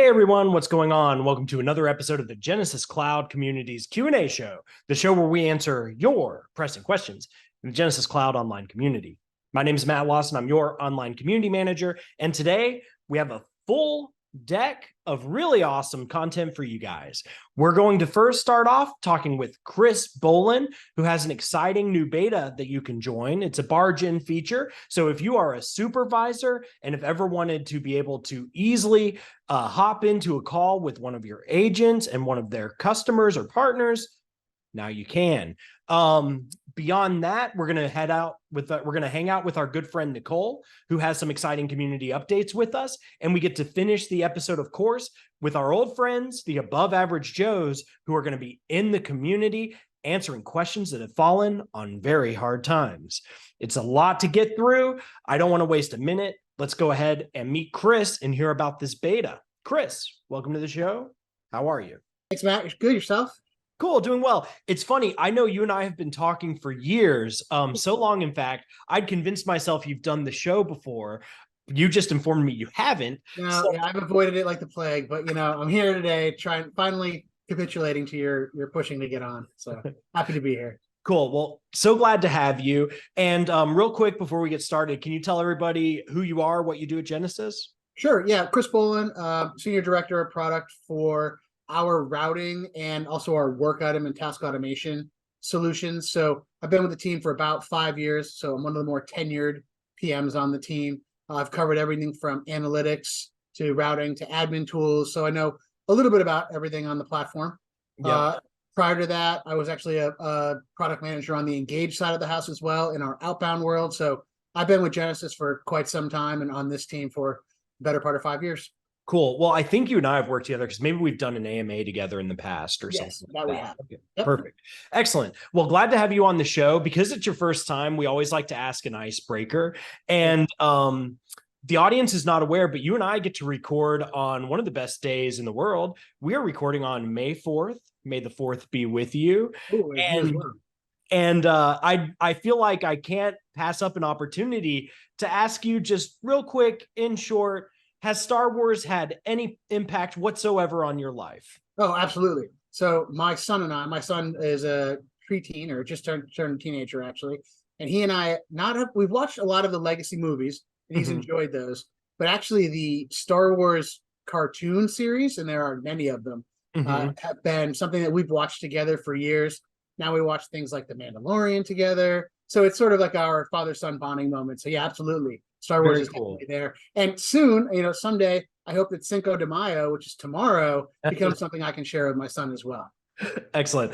Hey everyone, what's going on? Welcome to another episode of the Genesys Cloud Community's Q&A show, the show where we answer your pressing questions in the Genesys Cloud online community. My name is Matt Lawson. I'm your online community manager, and today we have a full deck of really awesome content for you guys. We're going to first start off talking with Chris Bohlin, who has an exciting new beta that you can join. It's a Barge-In feature. So if you are a supervisor and have ever wanted to be able to easily hop into a call with one of your agents and one of their customers or partners, now you can. Beyond that, we're going to hang out with our good friend Nicole, who has some exciting community updates with us, and we get to finish the episode, of course, with our old friends, the Above Average Joes, who are going to be in the community answering questions that have fallen on very hard times. It's a lot to get through. I don't want to waste a minute. Let's go ahead and meet Chris and hear about this beta. Chris, welcome to the show. How are you? Thanks, Matt. Good. Yourself? Cool, doing well. It's funny, I know you and I have been talking for years, so long, in fact, I'd convinced myself you've done the show before. You just informed me you haven't. No, yeah, I've avoided it like the plague, but I'm here today finally capitulating to your pushing to get on. So happy to be here. Cool. Well, so glad to have you. And real quick, before we get started, can you tell everybody who you are, what you do at Genesys? Sure. Yeah. Chris Bohlin, Senior Director of Product for our routing and also our work item and task automation solutions. So I've been with the team for about 5 years. So I'm one of the more tenured PMs on the team. I've covered everything from analytics to routing to admin tools. So I know a little bit about everything on the platform. Yep. Prior to that, I was actually a product manager on the Engage side of the house as well in our outbound world. So I've been with Genesys for quite some time and on this team for the better part of 5 years. Cool. Well, I think you and I have worked together because maybe we've done an AMA together in the past or something. Yes, that we have. Okay. Yep. Perfect. Excellent. Well, glad to have you on the show. Because it's your first time, we always like to ask an icebreaker. And the audience is not aware, but you and I get to record on one of the best days in the world. We are recording on May 4th. May the 4th be with you. Ooh, And I feel like I can't pass up an opportunity to ask you just real quick, in short, has Star Wars had any impact whatsoever on your life? Oh, absolutely. So my son is a preteen or just turned a teenager actually. And he and I we've watched a lot of the legacy movies and he's enjoyed those, but actually the Star Wars cartoon series, and there are many of them, have been something that we've watched together for years. Now we watch things like The Mandalorian together. So it's sort of like our father-son bonding moment. So yeah, absolutely. Star Wars is definitely there. And soon, someday, I hope that Cinco de Mayo, which is tomorrow, becomes something I can share with my son as well. Excellent.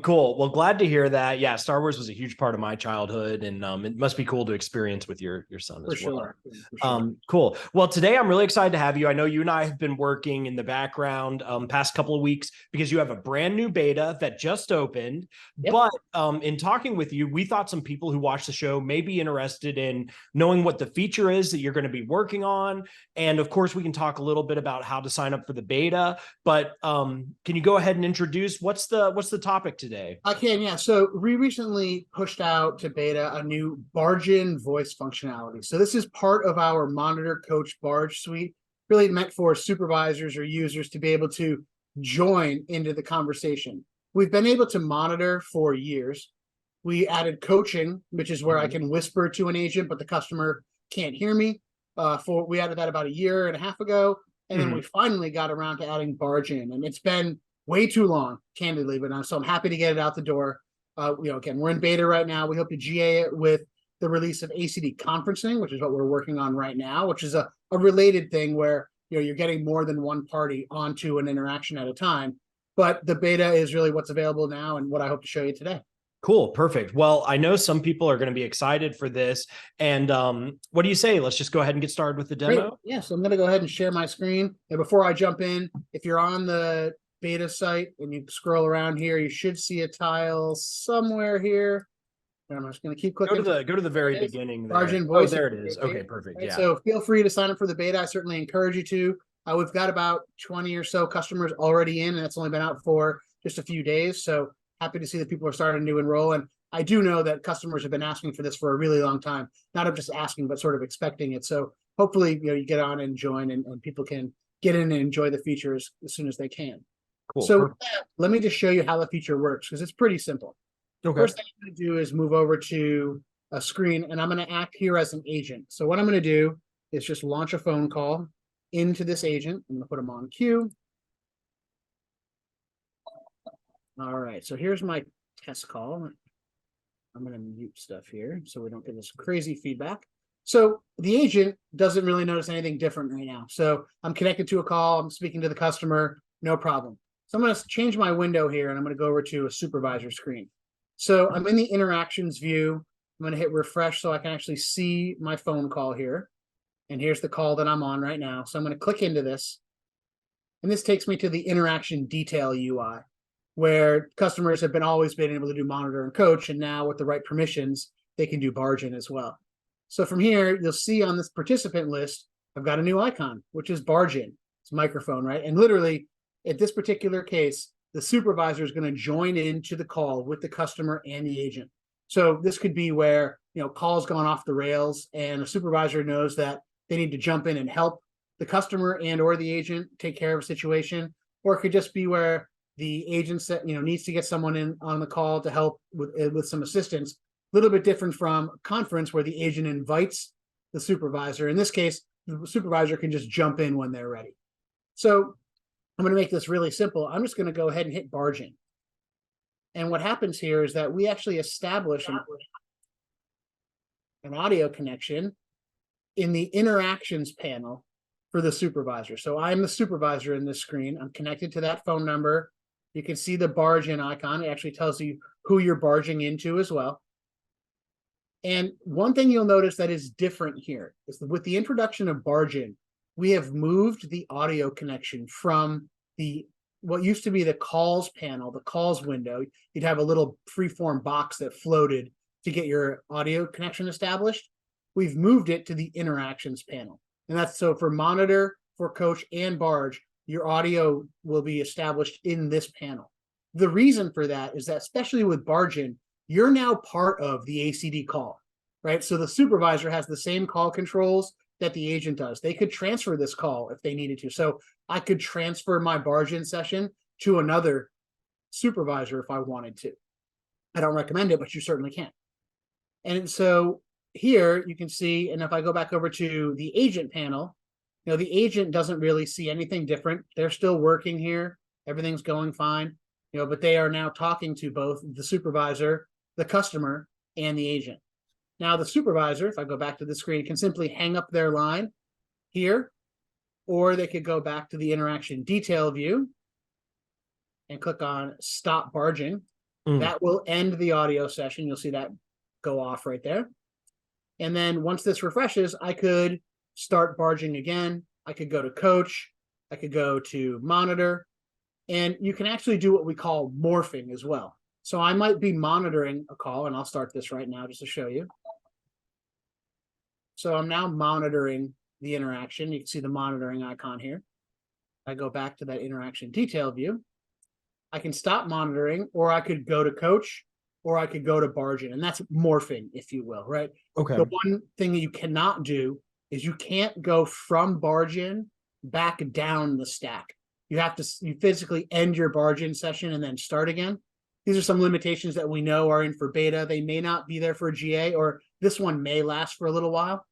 Cool. Well, glad to hear that. Yeah, Star Wars was a huge part of my childhood, and it must be cool to experience with your son as well. For sure. Cool. Well, today I'm really excited to have you. I know you and I have been working in the background past couple of weeks because you have a brand new beta that just opened. Yep. But in talking with you, we thought some people who watch the show may be interested in knowing what the feature is that you're going to be working on. And of course, we can talk a little bit about how to sign up for the beta. But can you go ahead and introduce what's the topic today? I can, yeah. So we recently pushed out to beta a new Barge-In voice functionality. So this is part of our Monitor Coach Barge suite, really meant for supervisors or users to be able to join into the conversation. We've been able to monitor for years. We added coaching, which is where I can whisper to an agent, but the customer can't hear me. We added that about a year and a half ago. And then we finally got around to adding Barge-In. And it's been way too long, candidly, but so I'm happy to get it out the door. Again, we're in beta right now. We hope to GA it with the release of ACD conferencing, which is what we're working on right now, which is a related thing where you're getting more than one party onto an interaction at a time. But the beta is really what's available now and what I hope to show you today. Cool. Perfect. Well, I know some people are going to be excited for this. And what do you say? Let's just go ahead and get started with the demo. Great. Yeah, so I'm going to go ahead and share my screen. And before I jump in, if you're on the beta site and you scroll around here, you should see a tile somewhere here. And I'm just going to keep clicking. Go to the very beginning. Barge-In voice. Oh, there it is. Okay, perfect. Right, yeah. So feel free to sign up for the beta. I certainly encourage you to. We've got about 20 or so customers already in, and that's only been out for just a few days. So happy to see that people are starting to enroll. And I do know that customers have been asking for this for a really long time, not just asking, but sort of expecting it. So hopefully, you get on and join, and people can get in and enjoy the feature as soon as they can. Cool. So with that, let me just show you how the feature works, because it's pretty simple. Okay. First thing I'm going to do is move over to a screen, and I'm going to act here as an agent. So what I'm going to do is just launch a phone call into this agent. I'm going to put them on queue. All right, so here's my test call. I'm going to mute stuff here so we don't get this crazy feedback. So the agent doesn't really notice anything different right now. So I'm connected to a call. I'm speaking to the customer. No problem. So I'm going to change my window here, and I'm going to go over to a supervisor screen. So I'm in the interactions view. I'm going to hit refresh so I can actually see my phone call here. And here's the call that I'm on right now. So I'm going to click into this. And this takes me to the interaction detail UI, where customers have always been able to do monitor and coach. And now with the right permissions, they can do Barge-In as well. So from here, you'll see on this participant list, I've got a new icon, which is Barge-In. It's microphone, right? And literally, at this particular case, the supervisor is going to join into the call with the customer and the agent. So this could be where, call's gone off the rails and a supervisor knows that they need to jump in and help the customer and or the agent take care of a situation. Or it could just be where the agent needs to get someone in on the call to help with some assistance. A little bit different from a conference where the agent invites the supervisor. In this case, the supervisor can just jump in when they're ready. So I'm going to make this really simple. I'm just going to go ahead and hit Barge-In. And what happens here is that we actually establish an audio connection in the interactions panel for the supervisor. So I'm the supervisor in this screen. I'm connected to that phone number. You can see the Barge-In icon. It actually tells you who you're barging into as well. And one thing you'll notice that is different here is that with the introduction of Barge-In, we have moved the audio connection from what used to be the calls panel, the calls window. You'd have a little freeform box that floated to get your audio connection established. We've moved it to the interactions panel. And that's so for monitor, for coach, and barge, your audio will be established in this panel. The reason for that is that, especially with Barge-In, you're now part of the ACD call, right? So the supervisor has the same call controls that the agent does. They could transfer this call if they needed to. So I could transfer my Barge-In session to another supervisor if I wanted to. I don't recommend it, but you certainly can. And so here you can see, and if I go back over to the agent panel, the agent doesn't really see anything different. They're still working here. Everything's going fine, but they are now talking to both the supervisor, the customer, and the agent. Now the supervisor, if I go back to the screen, can simply hang up their line here, or they could go back to the interaction detail view and click on stop barging. That will end the audio session. You'll see that go off right there. And then once this refreshes, I could start barging again. I could go to coach. I could go to monitor. And you can actually do what we call morphing as well. So I might be monitoring a call, and I'll start this right now just to show you. So I'm now monitoring the interaction. You can see the monitoring icon here. I go back to that interaction detail view. I can stop monitoring, or I could go to coach, or I could go to Barge-In, and that's morphing, if you will, right? Okay. The one thing that you cannot do is you can't go from Barge-In back down the stack. You have to physically end your Barge-In session and then start again. These are some limitations that we know are in for beta. They may not be there for GA, or this one may last for a little while.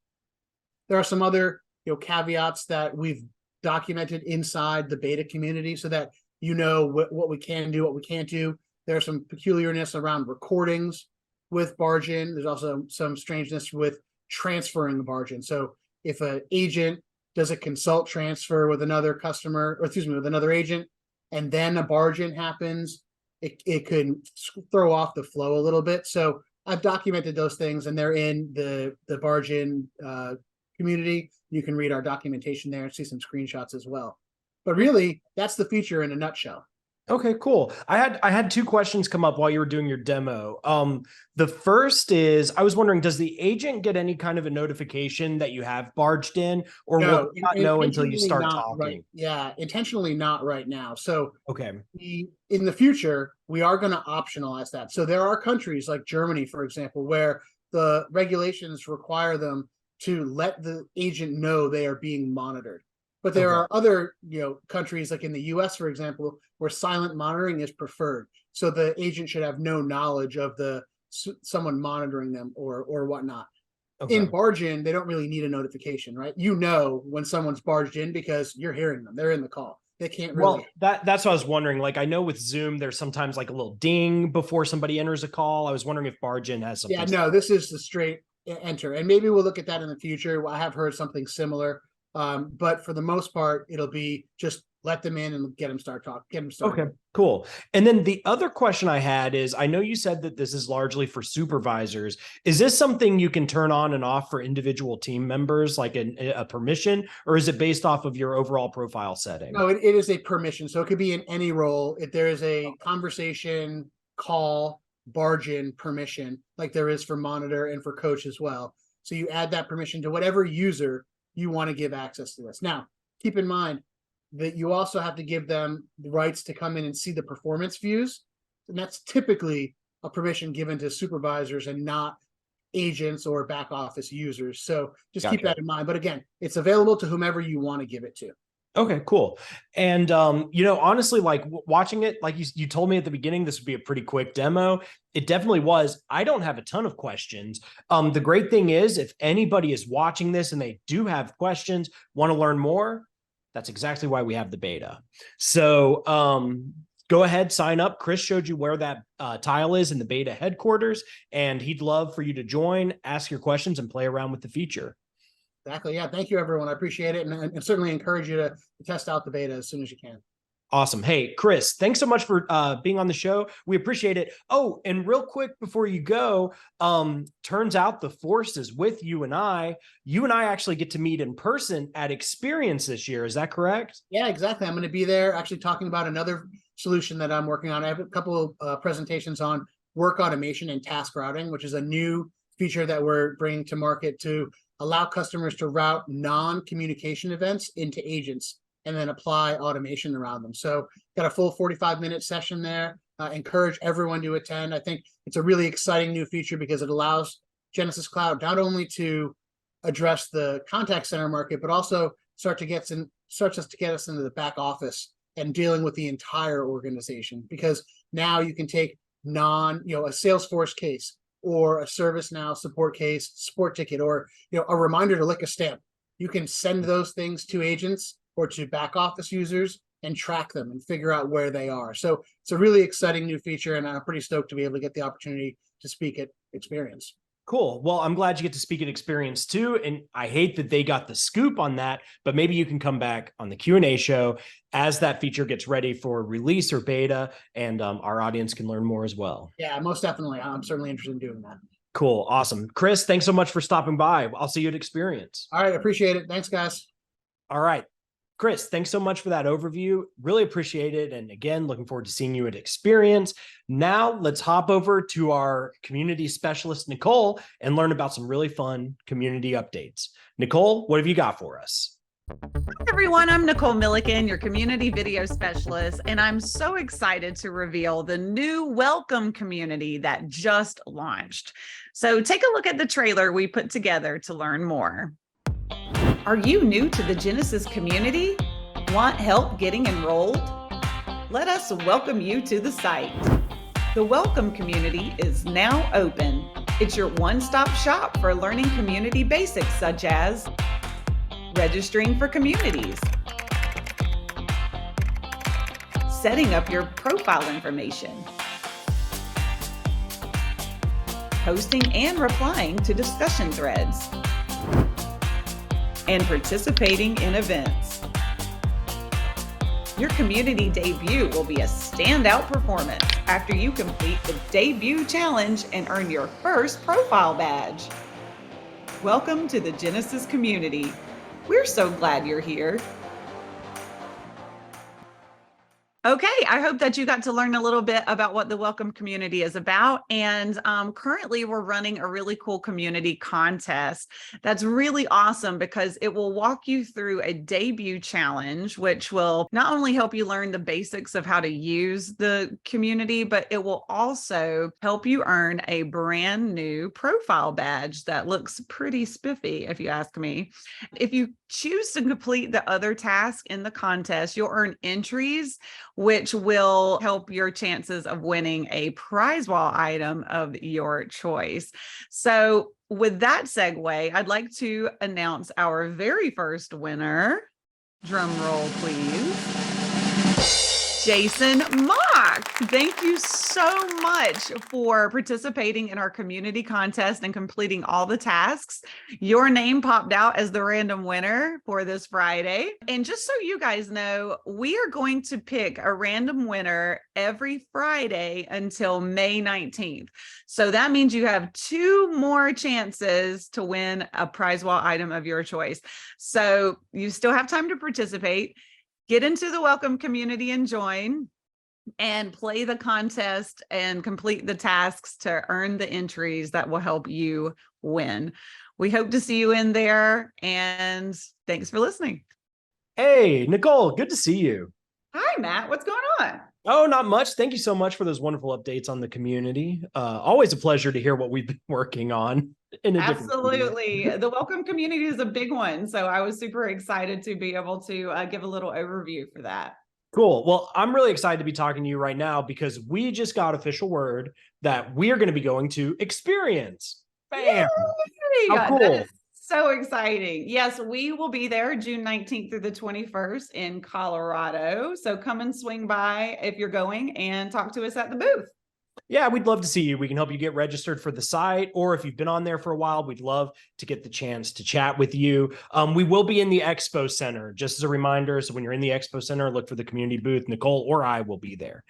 There are some other caveats that we've documented inside the beta community so that what we can do, what we can't do. There's some peculiarness around recordings with Barge-In. There's also some strangeness with transferring the Barge-In. So if an agent does a consult transfer with another customer, or excuse me, with another agent, and then a Barge-In happens, it could throw off the flow a little bit. So I've documented those things, and they're in the Barge-In community. You can read our documentation there and see some screenshots as well. But really, that's the feature in a nutshell. Okay, cool. I had two questions come up while you were doing your demo. The first is, I was wondering, does the agent get any kind of a notification that you have barged in, or will you not know until you start talking? Right. Yeah, intentionally not right now. So okay, in the future, we are going to optionalize that. So there are countries like Germany, for example, where the regulations require them to let the agent know they are being monitored. But there Okay. are other, countries like in the US, for example, where silent monitoring is preferred. So the agent should have no knowledge of someone monitoring them or whatnot. In Okay. Barge-In, they don't really need a notification, right? You know when someone's barged in because you're hearing them. They're in the call. They can't really. Well, that's what I was wondering. Like, I know with Zoom, there's sometimes like a little ding before somebody enters a call. I was wondering if Barge-In has Yeah, something. no, this is the straight enter. And maybe we'll look at that in the future. I have heard something similar. But for the most part, it'll be just let them in and get them started. Okay, cool. And then the other question I had is, I know you said that this is largely for supervisors. Is this something you can turn on and off for individual team members, like a permission, or is it based off of your overall profile setting? No, it is a permission. So it could be in any role. If there is a conversation, call, Barge-In permission, like there is for monitor and for coach as well. So you add that permission to whatever user you want to give access to this. Now, keep in mind that you also have to give them the rights to come in and see the performance views. And that's typically a permission given to supervisors and not agents or back office users. So just keep that in mind. But again, it's available to whomever you want to give it to. Okay, cool. And, honestly, like watching it, like you told me at the beginning, this would be a pretty quick demo. It definitely was. I don't have a ton of questions. The great thing is, if anybody is watching this and they do have questions, want to learn more, that's exactly why we have the beta. So go ahead, sign up. Chris showed you where that tile is in the beta headquarters, and he'd love for you to join, ask your questions, and play around with the feature. Exactly. Yeah. Thank you, everyone. I appreciate it. And certainly encourage you to test out the beta as soon as you can. Awesome. Hey, Chris, thanks so much for being on the show. We appreciate it. Oh, and real quick before you go, turns out the force is with you and I. You and I actually get to meet in person at Experience this year. Is that correct? Yeah, exactly. I'm going to be there actually talking about another solution that I'm working on. I have a couple of presentations on work automation and task routing, which is a new feature that we're bringing to market to allow customers to route non-communication events into agents and then apply automation around them. So got a full 45-minute session there. Encourage everyone to attend. I think it's a really exciting new feature because it allows Genesys Cloud not only to address the contact center market, but also starts to get us into the back office and dealing with the entire organization. Because now you can take a Salesforce case, or a ServiceNow support case, support ticket, or a reminder to lick a stamp. You can send those things to agents or to back office users and track them and figure out where they are. So it's a really exciting new feature, and I'm pretty stoked to be able to get the opportunity to speak at Experience. Cool. Well, I'm glad you get to speak at Experience too. And I hate that they got the scoop on that, but maybe you can come back on the Q&A show as that feature gets ready for release or beta, and our audience can learn more as well. Yeah, most definitely. I'm certainly interested in doing that. Cool. Awesome. Chris, thanks so much for stopping by. I'll see you at Experience. All right. Appreciate it. Thanks, guys. All right. Chris, thanks so much for that overview. Really appreciate it. And again, looking forward to seeing you at Experience. Now let's hop over to our community specialist, Nicole, and learn about some really fun community updates. Nicole, what have you got for us? Hi everyone, I'm Nicole Milliken, your community video specialist, and I'm so excited to reveal the new welcome community that just launched. So take a look at the trailer we put together to learn more. Are you new to the Genesys community? Want help getting enrolled? Let us welcome you to the site. The welcome community is now open. It's your one-stop shop for learning community basics such as registering for communities, setting up your profile information, posting and replying to discussion threads, and participating in events. Your community debut will be a standout performance after you complete the debut challenge and earn your first profile badge. Welcome to the Genesys community. We're so glad you're here. Okay, I hope that you got to learn a little bit about what the Welcome Community is about. And currently, we're running a really cool community contest that's really awesome because it will walk you through a debut challenge, which will not only help you learn the basics of how to use the community, but it will also help you earn a brand new profile badge that looks pretty spiffy, if you ask me. If you choose to complete the other task in the contest, you'll earn entries which will help your chances of winning a prize wall item of your choice. So with that segue, I'd like to announce our very first winner. Drum roll, please. Jason Mock. Thank you so much for participating in our community contest and completing all the tasks. Your name popped out as the random winner for this Friday. And just so you guys know, we are going to pick a random winner every Friday until May 19th. So that means you have 2 more chances to win a prize wall item of your choice. So you still have time to participate. Get into the Welcome Community and join and play the contest and complete the tasks to earn the entries that will help you win. We hope to see you in there, and thanks for listening. Hey, Nicole, good to see you. Hi, Matt. What's going on? Oh, not much. Thank you so much for those wonderful updates on the community. Always a pleasure to hear what we've been working on. Absolutely. The Welcome Community is a big one. So I was super excited to be able to give a little overview for that. Cool. Well, I'm really excited to be talking to you right now because we just got official word that we are going to be going to Experience. Bam! Yay! How cool. That is so exciting. Yes, we will be there June 19th through the 21st in Colorado. So come and swing by if you're going and talk to us at the booth. Yeah, we'd love to see you. We can help you get registered for the site, or if you've been on there for a while, we'd love to get the chance to chat with you. We will be in the Expo Center, just as a reminder. So when you're in the Expo Center, look for the community booth. Nicole or I will be there.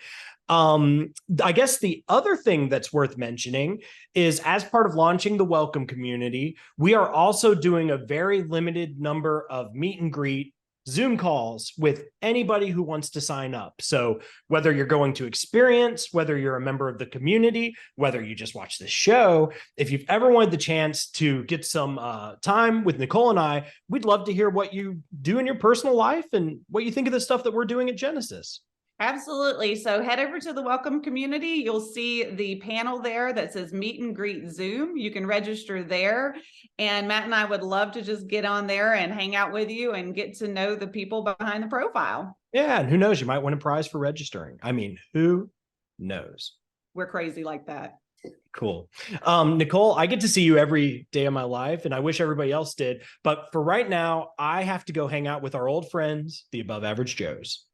I guess the other thing that's worth mentioning is, as part of launching the Welcome Community, we are also doing a very limited number of meet and greet Zoom calls with anybody who wants to sign up. So whether you're going to Experience, whether you're a member of the community, whether you just watch this show, if you've ever wanted the chance to get some time with Nicole and I, we'd love to hear what you do in your personal life and what you think of the stuff that we're doing at Genesys. Absolutely. So head over to the Welcome Community. You'll see the panel there that says Meet and Greet Zoom. You can register there. And Matt and I would love to just get on there and hang out with you and get to know the people behind the profile. Yeah, and who knows, you might win a prize for registering. I mean, who knows? We're crazy like that. Cool. Nicole, I get to see you every day of my life, and I wish everybody else did. But for right now, I have to go hang out with our old friends, the Above Average Joes.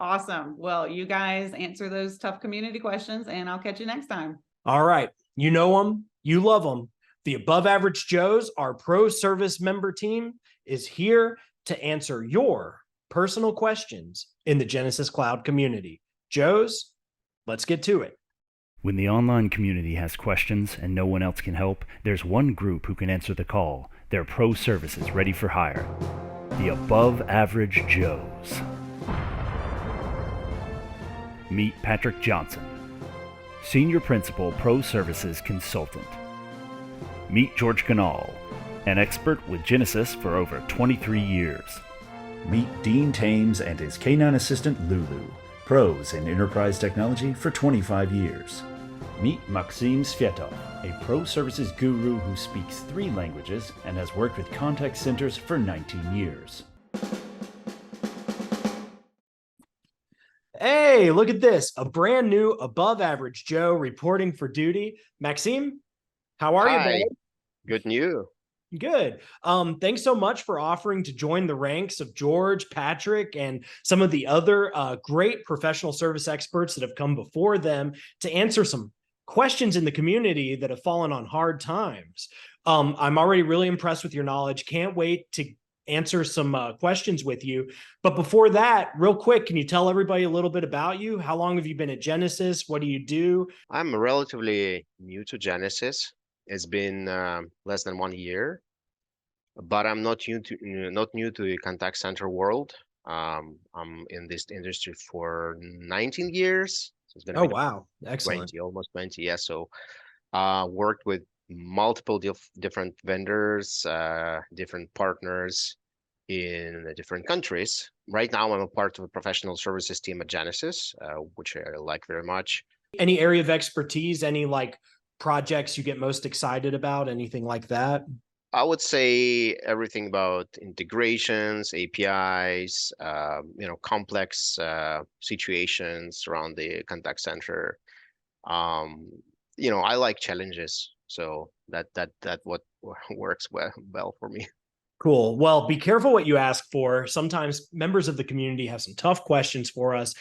Awesome. Well, you guys answer those tough community questions, and I'll catch you next time. All right. You know them. You love them. The Above Average Joes, our pro service member team, is here to answer your personal questions in the Genesys Cloud community. Joes, let's get to it. When the online community has questions and no one else can help, there's one group who can answer the call. They're pro services ready for hire. The Above Average Joes. Meet Patrick Johnson, Senior Principal Pro Services Consultant. Meet George Canal, an expert with Genesys for over 23 years. Meet Dean Thames and his canine assistant Lulu, pros in enterprise technology for 25 years. Meet Maxim Svetov, a pro services guru who speaks 3 languages and has worked with contact centers for 19 years. Hey, look at this. A brand new Above Average Joe reporting for duty. Maxime, how are you, babe? Good news. Good. Thanks so much for offering to join the ranks of George, Patrick, and some of the other great professional service experts that have come before them to answer some questions in the community that have fallen on hard times. I'm already really impressed with your knowledge. Can't wait to answer some questions with you. But before that, real quick, can you tell everybody a little bit about you? How long have you been at Genesys? What do you do? I'm relatively new to Genesys. It's been less than 1 year, but I'm not new to the contact center world. I'm in this industry for 19 years. So it's going to Oh, be wow. Excellent. 20, almost 20. Yeah. So worked with multiple different vendors, different partners in different countries. Right now, I'm a part of a professional services team at Genesys, which I like very much. Any area of expertise, any like projects you get most excited about, anything like that? I would say everything about integrations, APIs, complex situations around the contact center. I like challenges, so that what works well for me. Cool. Well, be careful what you ask for. Sometimes members of the community have some tough questions for us.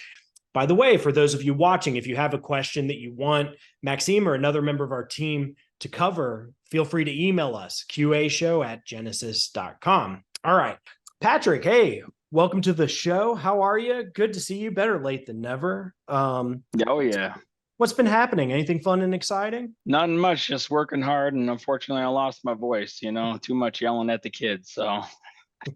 By the way, for those of you watching, if you have a question that you want Maxime or another member of our team to cover, feel free to email us, qashow@genesys.com. All right. Patrick, hey, welcome to the show. How are you? Good to see you. Better late than never. Oh yeah. What's been happening? Anything fun and exciting? Nothing much, just working hard, and unfortunately I lost my voice, too much yelling at the kids. So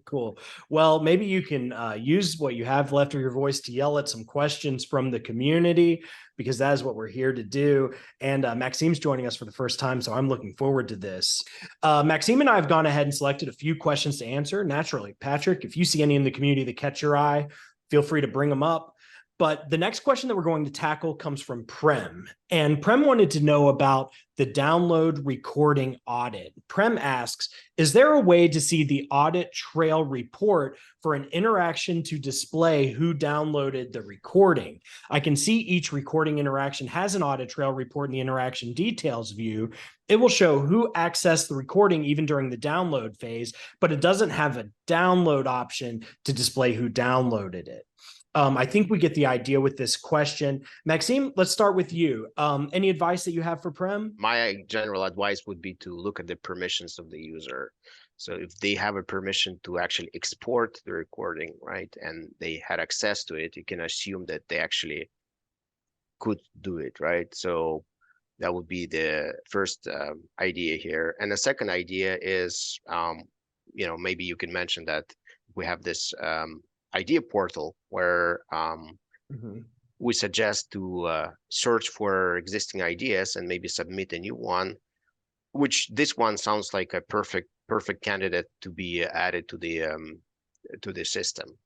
Cool. Well, maybe you can use what you have left of your voice to yell at some questions from the community, because that is what we're here to do. And Maxime's joining us for the first time, so I'm looking forward to this. Maxime and I have gone ahead and selected a few questions to answer. Naturally, Patrick, if you see any in the community that catch your eye, feel free to bring them up. But the next question that we're going to tackle comes from Prem. And Prem wanted to know about the download recording audit. Prem asks, is there a way to see the audit trail report for an interaction to display who downloaded the recording? I can see each recording interaction has an audit trail report in the interaction details view. It will show who accessed the recording even during the download phase, but it doesn't have a download option to display who downloaded it. I think we get the idea with this question. Maxime, let's start with you. Any advice that you have for Prem? My general advice would be to look at the permissions of the user. So if they have a permission to actually export the recording, right, and they had access to it, you can assume that they actually could do it, right? So that would be the first idea here. And the second idea is, maybe you can mention that we have this idea portal where we suggest to search for existing ideas and maybe submit a new one, which this one sounds like a perfect candidate to be added to the system.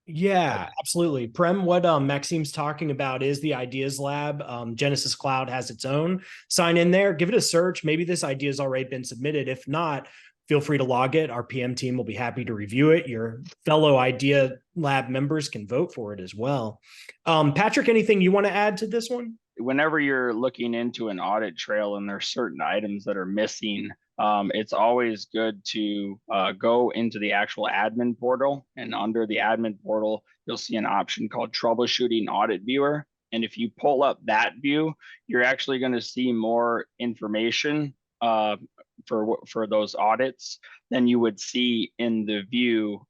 Yeah, absolutely. Prem, what Maxime's talking about is the Ideas Lab. Genesys Cloud has its own. Sign in there, give it a search. Maybe this idea has already been submitted. If not, feel free to log it. Our PM team will be happy to review it. Your fellow Idea Lab members can vote for it as well. Patrick, anything you want to add to this one? whenever you're looking into an audit trail and there's certain items that are missing, it's always good to go into the actual admin portal, and under the admin portal, you'll see an option called Troubleshooting Audit Viewer. And if you pull up that view, you're actually going to see more information for those audits than you would see in the view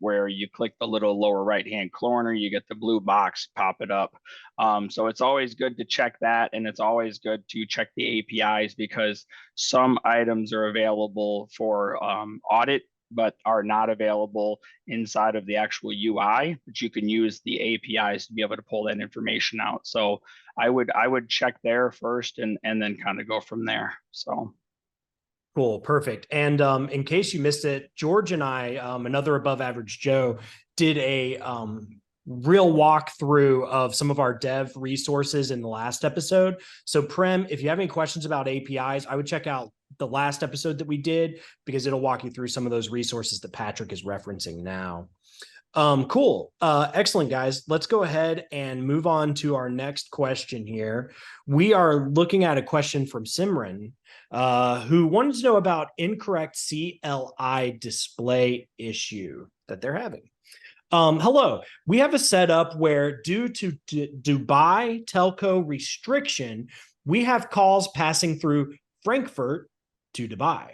where you click the little lower right-hand corner, you get the blue box, pop it up. So it's always good to check that, and it's always good to check the APIs, because some items are available for audit, but are not available inside of the actual UI, but you can use the APIs to be able to pull that information out. So I would check there first and then kind of go from there. So. Cool. Perfect. And in case you missed it, George and I, another Above Average Joe, did a real walkthrough of some of our dev resources in the last episode. So Prem, if you have any questions about APIs, I would check out the last episode that we did, because it'll walk you through some of those resources that Patrick is referencing now. Cool. Excellent, guys. Let's go ahead and move on to our next question here. We are looking at a question from Simran, who wanted to know about incorrect CLI display issue that they're having. Hello, we have a setup where, due to Dubai telco restriction, we have calls passing through Frankfurt to Dubai.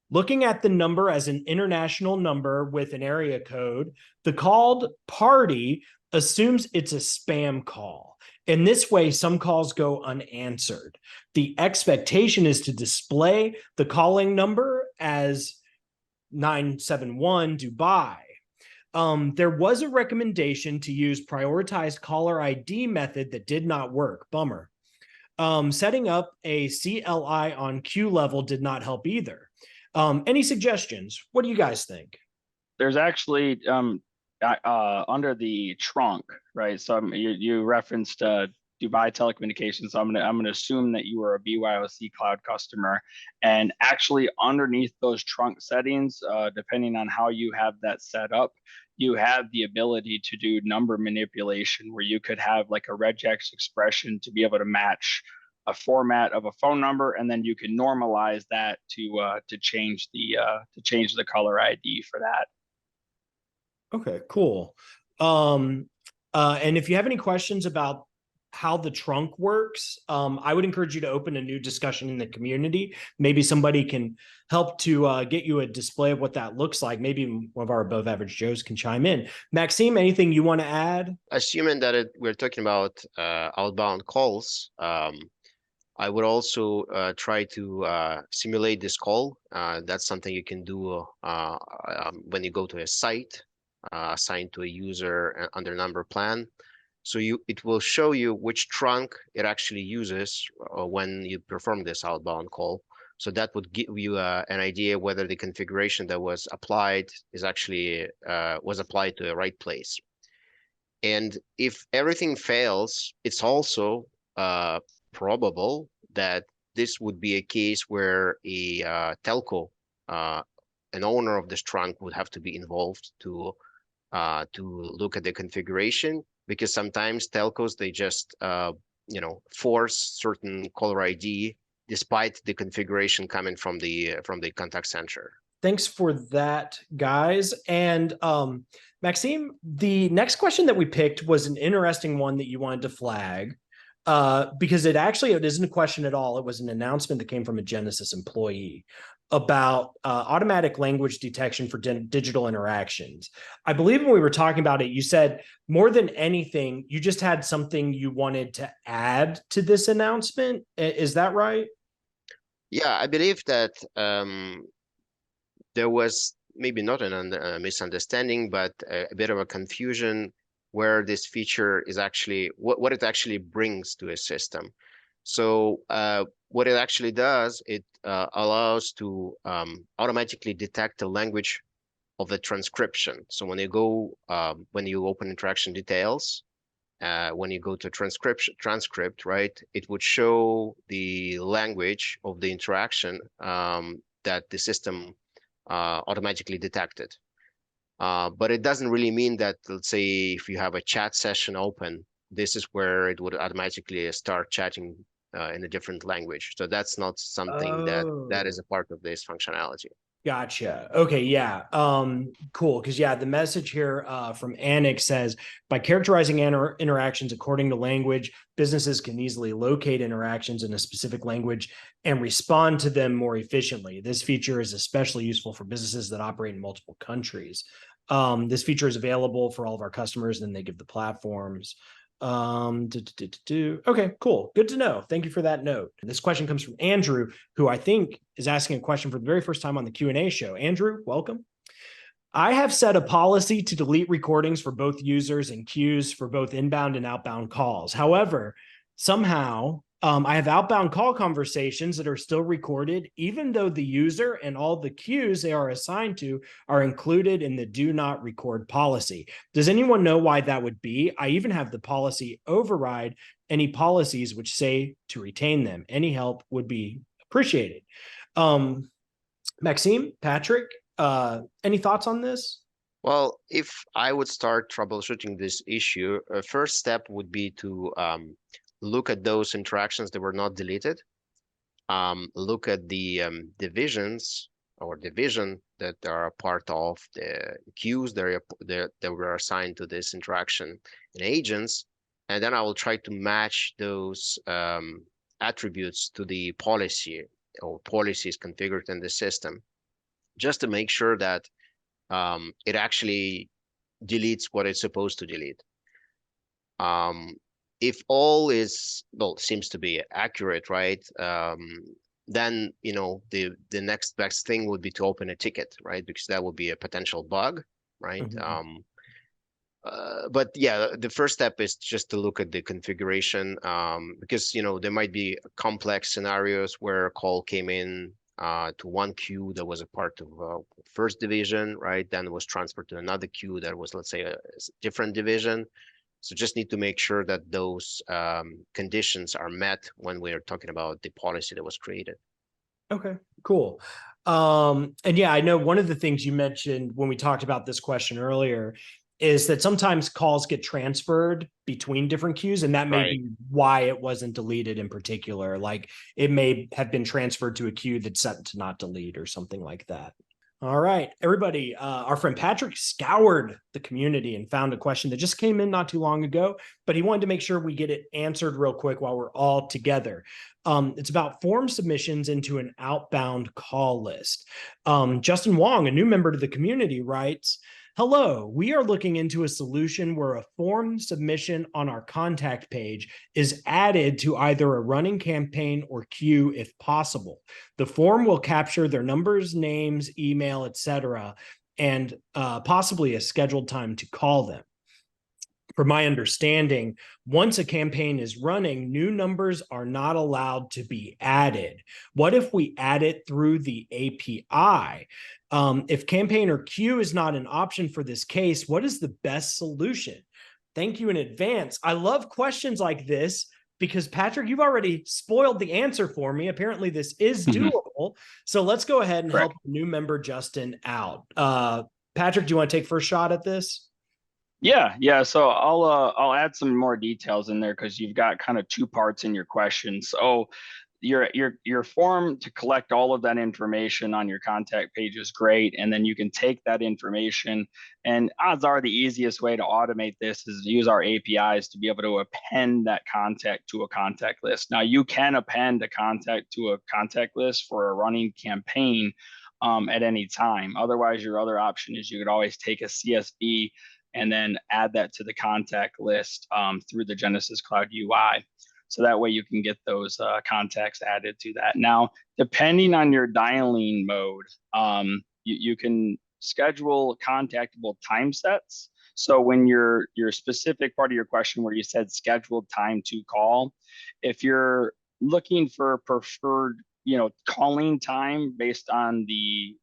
Looking at the number as an international number with an area code, the called party assumes it's a spam call. In this way, some calls go unanswered. The expectation is to display the calling number as 971 Dubai. There was a recommendation to use prioritized caller ID method that did not work. Bummer. Setting up a CLI on queue level did not help either. Any suggestions? What do you guys think? There's actually under the trunk, right? So you referenced Dubai Telecommunications. So I'm gonna assume that you were a BYOC cloud customer, and actually underneath those trunk settings, depending on how you have that set up, you have the ability to do number manipulation where you could have like a regex expression to be able to match a format of a phone number, and then you can normalize that to change the color ID for that. Okay, cool. And if you have any questions about how the trunk works, I would encourage you to open a new discussion in the community. Maybe somebody can help to get you a display of what that looks like. Maybe one of our above average Joes can chime in. Maxime, anything you want to add? Assuming that we're talking about outbound calls, I would also try to simulate this call. That's something you can do when you go to a site assigned to a user under number plan. So it will show you which trunk it actually uses when you perform this outbound call. So that would give you an idea whether the configuration that was applied is actually was applied to the right place. And if everything fails, it's also probable that this would be a case where a telco, an owner of this trunk, would have to be involved to look at the configuration, because sometimes telcos, they just force certain caller ID despite the configuration coming from the contact center. Thanks for that, guys. And Maxime, the next question that we picked was an interesting one that you wanted to flag, because it isn't a question at all. It was an announcement that came from a Genesys employee about automatic language detection for digital interactions. I believe when we were talking about it, you said more than anything, you just had something you wanted to add to this announcement. Is that right? Yeah, I believe that there was maybe not a misunderstanding, but a bit of a confusion where this feature is actually, what it actually brings to a system. So what it actually does, it allows to automatically detect the language of the transcription. So when you open interaction details, when you go to transcript, right, it would show the language of the interaction that the system automatically detected. But it doesn't really mean that, let's say, if you have a chat session open, this is where it would automatically start chatting in a different language. So that's not something that is a part of this functionality. Gotcha. Okay. Yeah. Cool. Because the message here from Annex says, by characterizing interactions according to language, businesses can easily locate interactions in a specific language and respond to them more efficiently. This feature is especially useful for businesses that operate in multiple countries. This feature is available for all of our customers, and then they give the platforms. Okay, cool. Good to know. Thank you for that note. This question comes from Andrew, who I think is asking a question for the very first time on the Q&A show. Andrew, welcome. I have set a policy to delete recordings for both users and queues for both inbound and outbound calls. However, somehow I have outbound call conversations that are still recorded, even though the user and all the queues they are assigned to are included in the do not record policy. Does anyone know why that would be? I even have the policy override any policies which say to retain them. Any help would be appreciated. Maxime, Patrick, any thoughts on this? Well, if I would start troubleshooting this issue, first step would be to look at those interactions that were not deleted. Look at the divisions or division that are a part of the queues that were assigned to this interaction and agents. And then I will try to match those attributes to the policy or policies configured in the system, just to make sure that it actually deletes what it's supposed to delete. If all seems to be accurate, right? Then the next best thing would be to open a ticket, right? Because that would be a potential bug, right? Mhm. But yeah, the first step is just to look at the configuration, because there might be complex scenarios where a call came in to one queue that was a part of first division, right? Then it was transferred to another queue that was, let's say, a different division. So just need to make sure that those conditions are met when we're talking about the policy that was created. Okay, cool. And yeah, I know one of the things you mentioned when we talked about this question earlier is that sometimes calls get transferred between different queues, and that may Right. be why it wasn't deleted in particular. Like it may have been transferred to a queue that's set to not delete or something like that. All right, everybody. Our friend Patrick scoured the community and found a question that just came in not too long ago, but he wanted to make sure we get it answered real quick while we're all together. It's about form submissions into an outbound call list. Justin Wong, a new member to the community, writes, "Hello, we are looking into a solution where a form submission on our contact page is added to either a running campaign or queue if possible. The form will capture their numbers, names, email, etc., and possibly a scheduled time to call them. From my understanding, once a campaign is running, new numbers are not allowed to be added. What if we add it through the API? If campaign or queue is not an option for this case, what is the best solution? Thank you in advance." I love questions like this because, Patrick, you've already spoiled the answer for me. Apparently, this is doable. So let's go ahead and Correct. help new member Justin out. Patrick, do you want to take first shot at this? Yeah. So I'll add some more details in there because you've got kind of two parts in your question. So your form to collect all of that information on your contact page is great, and then you can take that information, and odds are the easiest way to automate this is to use our APIs to be able to append that contact to a contact list. Now you can append a contact to a contact list for a running campaign at any time. Otherwise, your other option is you could always take a CSV and then add that to the contact list through the Genesys Cloud UI. So that way you can get those contacts added to that. Now, depending on your dialing mode, you can schedule contactable time sets. So when your specific part of your question where you said scheduled time to call, if you're looking for preferred, calling time based on the,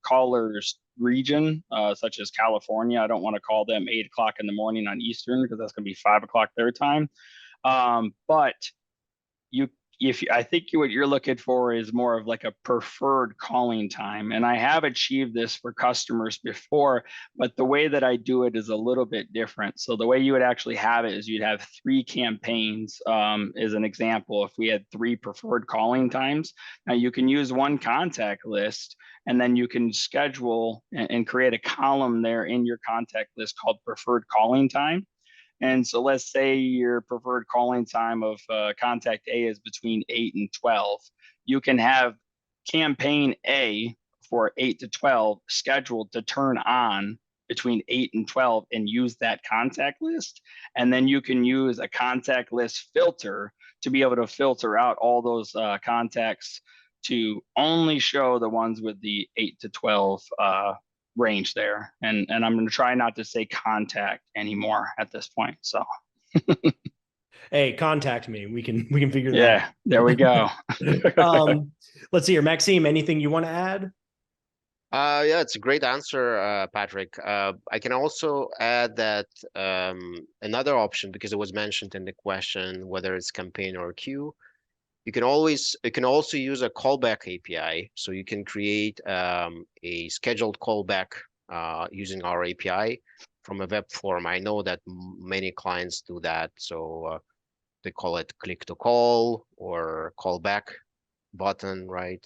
caller's region, such as California, I don't want to call them 8 o'clock in the morning on Eastern because that's going to be 5 o'clock their time. But I think what you're looking for is more of like a preferred calling time. And I have achieved this for customers before, but the way that I do it is a little bit different. So the way you would actually have it is you'd have 3 campaigns, as an example, if we had 3 preferred calling times. Now you can use one contact list, and then you can schedule and create a column there in your contact list called preferred calling time. And so let's say your preferred calling time of contact A is between 8 and 12. You can have campaign A for 8 to 12 scheduled to turn on between 8 and 12 and use that contact list. And then you can use a contact list filter to be able to filter out all those contacts to only show the ones with the 8 to 12 range there. And I'm going to try not to say contact anymore at this point. So Hey, contact me. We can figure that yeah, there we go. Let's see here. Maxime, anything you want to add? Yeah, it's a great answer, Patrick. I can also add that another option, because it was mentioned in the question, whether it's campaign or queue, you can also use a callback API. So you can create a scheduled callback using our API from a web form. I know that many clients do that. So they call it click to call or callback button, right?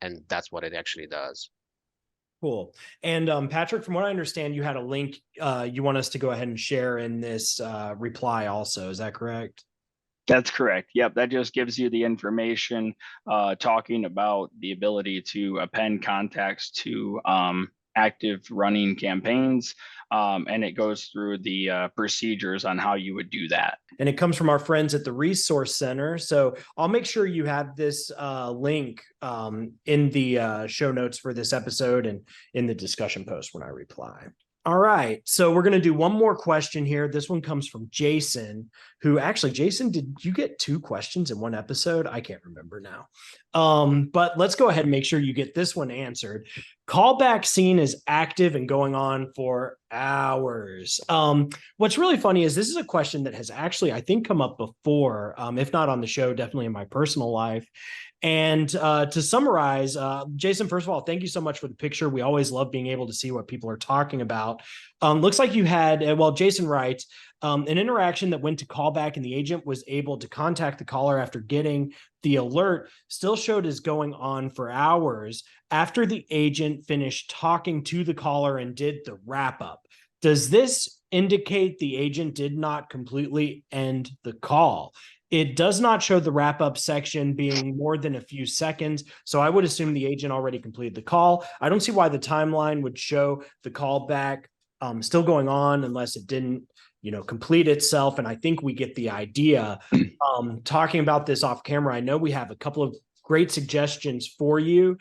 And that's what it actually does. Cool. And Patrick, from what I understand, you had a link you want us to go ahead and share in this reply also. Is that correct? That's correct. Yep. That just gives you the information talking about the ability to append contacts to active running campaigns. And it goes through the procedures on how you would do that. And it comes from our friends at the Resource Center. So I'll make sure you have this link in the show notes for this episode and in the discussion post when I reply. All right. So we're going to do one more question here. This one comes from Jason, who actually, Jason, did you get 2 questions in one episode? I can't remember now. But let's go ahead and make sure you get this one answered. Callback scene is active and going on for hours. What's really funny is this is a question that has actually, I think, come up before, if not on the show, definitely in my personal life. And to summarize, Jason, first of all, thank you so much for the picture. We always love being able to see what people are talking about. Looks like you had, well, Jason writes, an interaction that went to callback and the agent was able to contact the caller after getting the alert still showed as going on for hours after the agent finished talking to the caller and did the wrap up. Does this indicate the agent did not completely end the call? It does not show the wrap-up section being more than a few seconds, so I would assume the agent already completed the call. I don't see why the timeline would show the callback still going on unless it didn't, complete itself, and I think we get the idea. Talking about this off camera, I know we have a couple of great suggestions for you.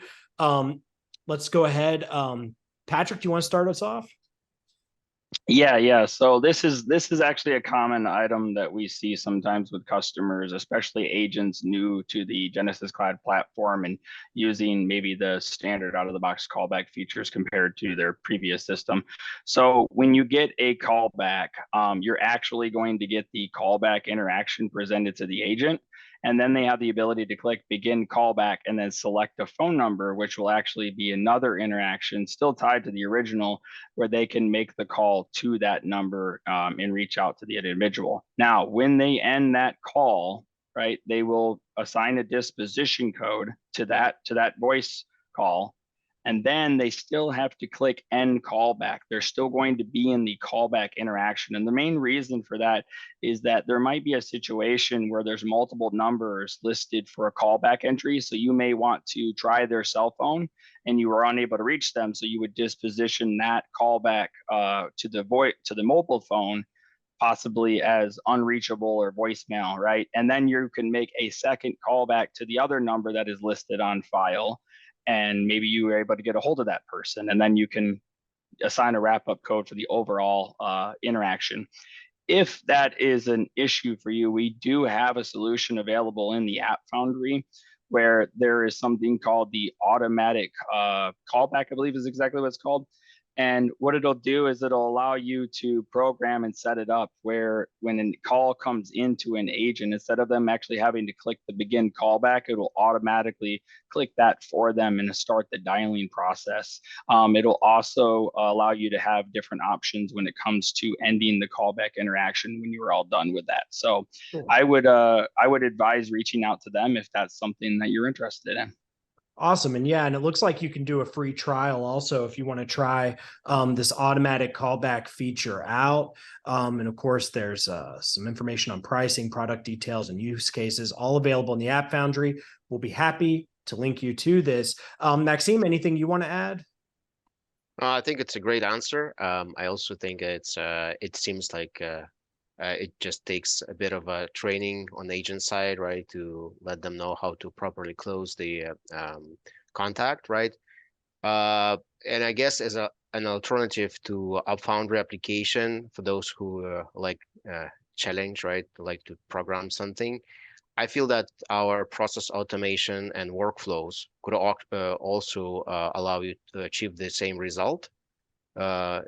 Let's go ahead. Patrick, do you want to start us off? Yeah. So this is actually a common item that we see sometimes with customers, especially agents new to the Genesys Cloud platform and using maybe the standard out-of-the-box callback features compared to their previous system. So when you get a callback, you're actually going to get the callback interaction presented to the agent. And then they have the ability to click begin callback and then select a phone number, which will actually be another interaction still tied to the original, where they can make the call to that number and reach out to the individual. Now, when they end that call, right, they will assign a disposition code to that voice call. And then they still have to click end callback. They're still going to be in the callback interaction. And the main reason for that is that there might be a situation where there's multiple numbers listed for a callback entry. So you may want to try their cell phone and you were unable to reach them. So you would disposition that callback to the mobile phone, possibly as unreachable or voicemail, right? And then you can make a second callback to the other number that is listed on file. And maybe you were able to get a hold of that person, and then you can assign a wrap-up code for the overall interaction. If that is an issue for you, we do have a solution available in the App Foundry where there is something called the automatic callback, I believe is exactly what it's called. And what it'll do is it'll allow you to program and set it up where when a call comes into an agent, instead of them actually having to click the begin callback, it will automatically click that for them and start the dialing process. It'll also allow you to have different options when it comes to ending the callback interaction when you are all done with that. So cool. I would advise reaching out to them if that's something that you're interested in. Awesome. And it looks like you can do a free trial also if you want to try this automatic callback feature out. And of course, there's some information on pricing, product details, and use cases, all available in the App Foundry. We'll be happy to link you to this. Maxime, anything you want to add? I think it's a great answer. I also think it seems like it just takes a bit of a training on the agent side, right, to let them know how to properly close the contact, right? And I guess as an alternative to App Foundry application for those who like challenge, right, like to program something, I feel that our process automation and workflows could also allow you to achieve the same result, but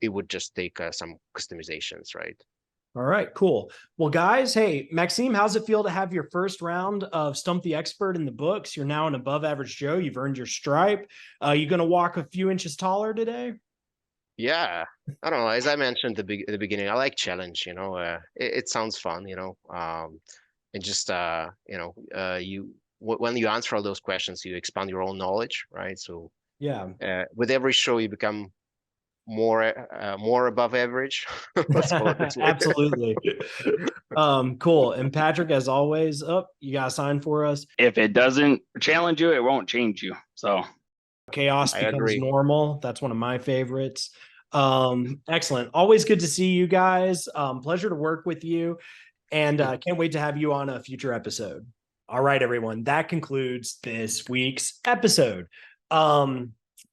it would just take some customizations, right? All right, cool. Well, guys, hey, Maxime, how's it feel to have your first round of Stump the Expert in the books? You're now an above average Joe. You've earned your stripe. You going to walk a few inches taller today? Yeah, I don't know. As I mentioned at the beginning, I like challenge, it sounds fun, and just, when you answer all those questions, you expand your own knowledge, right? So yeah, with every show, you become more above average. Let's call it this way. Absolutely. Cool. And Patrick, as always, you got a sign for us. If it doesn't challenge you, it won't change you. So chaos becomes normal. That's one of my favorites. Excellent. Always good to see you guys. Pleasure to work with you, and can't wait to have you on a future episode. All right, everyone. That concludes this week's episode.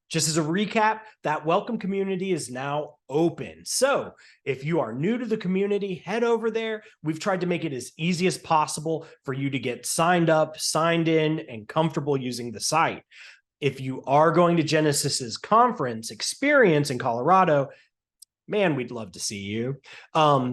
Just as a recap, that welcome community is now open. So if you are new to the community, head over there. We've tried to make it as easy as possible for you to get signed up, signed in, and comfortable using the site. If you are going to Genesys's conference experience in Colorado, man, we'd love to see you.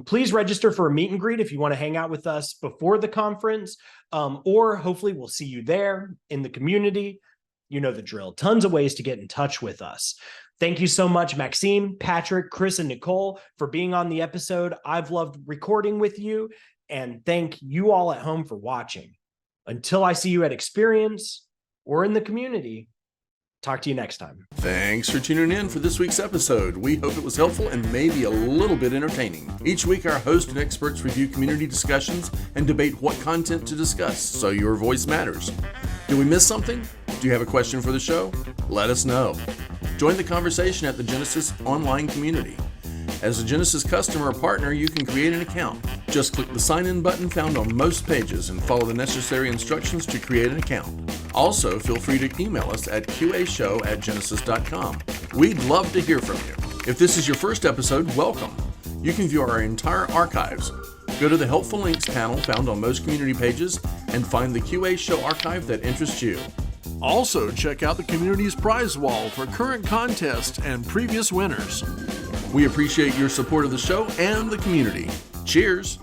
Please register for a meet and greet if you want to hang out with us before the conference, or hopefully we'll see you there in the community. You know the drill. Tons of ways to get in touch with us. Thank you so much, Maxime, Patrick, Chris, and Nicole, for being on the episode. I've loved recording with you, and thank you all at home for watching. Until I see you at Experience or in the community, talk to you next time. Thanks for tuning in for this week's episode. We hope it was helpful and maybe a little bit entertaining. Each week, our host and experts review community discussions and debate what content to discuss, so your voice matters. Did we miss something? Do you have a question for the show? Let us know. Join the conversation at the Genesys online community. As a Genesys customer or partner, you can create an account. Just click the sign-in button found on most pages and follow the necessary instructions to create an account. Also, feel free to email us at qashow@genesys.com. We'd love to hear from you. If this is your first episode, welcome. You can view our entire archives. Go to the Helpful Links panel found on most community pages and find the QA Show archive that interests you. Also, check out the community's prize wall for current contests and previous winners. We appreciate your support of the show and the community. Cheers!